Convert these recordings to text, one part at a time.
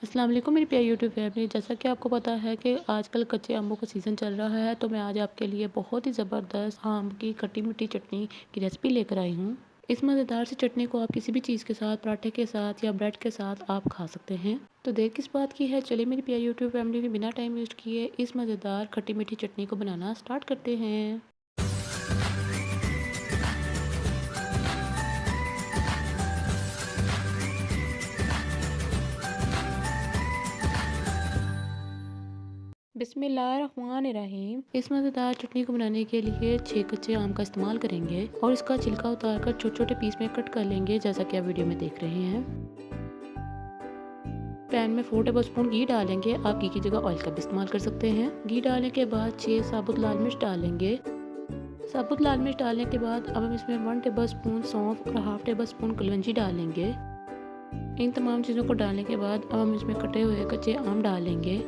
अस्सलाम वालेकुम मेरी प्यारी यूट्यूब फैमिली। जैसा कि आपको पता है कि आजकल कच्चे आमों का सीज़न चल रहा है, तो मैं आज आपके लिए बहुत ही ज़बरदस्त आम की खट्टी मीठी चटनी की रेसिपी लेकर आई हूँ। इस मज़ेदार सी चटनी को आप किसी भी चीज़ के साथ, पराठे के साथ या ब्रेड के साथ आप खा सकते हैं। तो देर किस बात की है, चलिए मेरी प्यारी यूट्यूब फैमिली भी बिना टाइम वेस्ट किए इस मज़ेदार खट्टी मीठी चटनी को बनाना स्टार्ट करते हैं। बिस्मिल्लाहिर्रहमानिर्रहीम। इस मज़ेदार चटनी को बनाने के लिए 6 कच्चे आम का इस्तेमाल करेंगे और इसका छिलका उतारकर छोटे छोटे पीस में कट कर लेंगे, जैसा कि आप वीडियो में देख रहे हैं। पैन में 4 टेबलस्पून घी डालेंगे। आप घी की जगह ऑयल का भी इस्तेमाल कर सकते हैं। घी डालने के बाद 6 साबुत लाल मिर्च डालेंगे। साबुत लाल मिर्च डालने के बाद अब हम इसमें 1 टेबलस्पून सौंफ और हाफ टेबल स्पून कलौंजी डालेंगे। इन तमाम चीज़ों को डालने के बाद अब हम इसमें कटे हुए कच्चे आम डालेंगे।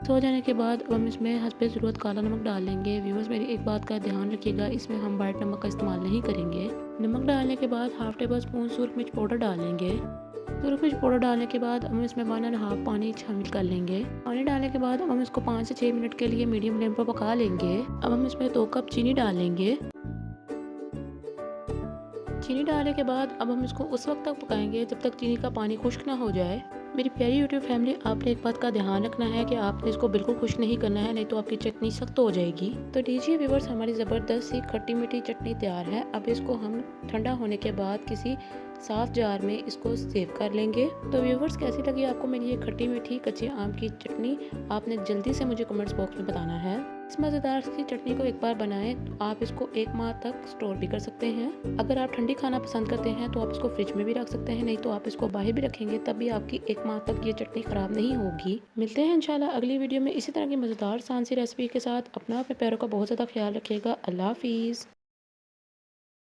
हो जाने के बाद अब हम इसमें हस्बे ज़रूरत काला नमक डालेंगे। व्यूअर्स, मेरी एक बात का ध्यान रखिएगा, इसमें हम वाइट नमक का इस्तेमाल नहीं करेंगे। नमक डालने के बाद हाफ टेबल स्पून सुरख मिर्च पाउडर डालेंगे। सुरख मिर्च पाउडर डालने के बाद हम इसमें 1.5 पानी शामिल कर लेंगे। पानी डालने के बाद हम इसको 5 से 6 मिनट के लिए मीडियम फ्लेम पर पका लेंगे। अब हम इसमें 2 कप चीनी डालेंगे। चीनी डालने के बाद अब हम इसको उस वक्त तक पकाएंगे जब तक चीनी का पानी खुश्क ना हो जाए। मेरी प्यारी यूट्यूब फैमिली, आपने एक बात का ध्यान रखना है कि आपने इसको बिल्कुल खुश्क नहीं करना है, नहीं तो आपकी चटनी सख्त हो जाएगी। तो लीजिए व्यूअर्स, हमारी ज़बरदस्त सी खट्टी मीठी चटनी तैयार है। अब इसको हम ठंडा होने के बाद किसी साफ जार में इसको सेव कर लेंगे। तो व्यूअर्स, कैसी लगी आपको मेरी ये खट्टी मीठी कच्चे आम की चटनी, आपने जल्दी से मुझे कमेंट्स बॉक्स में बताना है। इस मज़ेदार सी चटनी को एक बार बनाएं तो आप इसको 1 माह तक स्टोर भी कर सकते हैं। अगर आप ठंडी खाना पसंद करते हैं तो आप इसको फ्रिज में भी रख सकते हैं, नहीं तो आप इसको बाहर भी रखेंगे तब भी आपकी 1 माह तक ये चटनी ख़राब नहीं होगी। मिलते हैं इंशाल्लाह अगली वीडियो में इसी तरह की मज़ेदार सान सी रेसिपी के साथ। अपना अपने पैरों का बहुत ज़्यादा ख्याल रखिएगा। अल्लाह हाफिज़।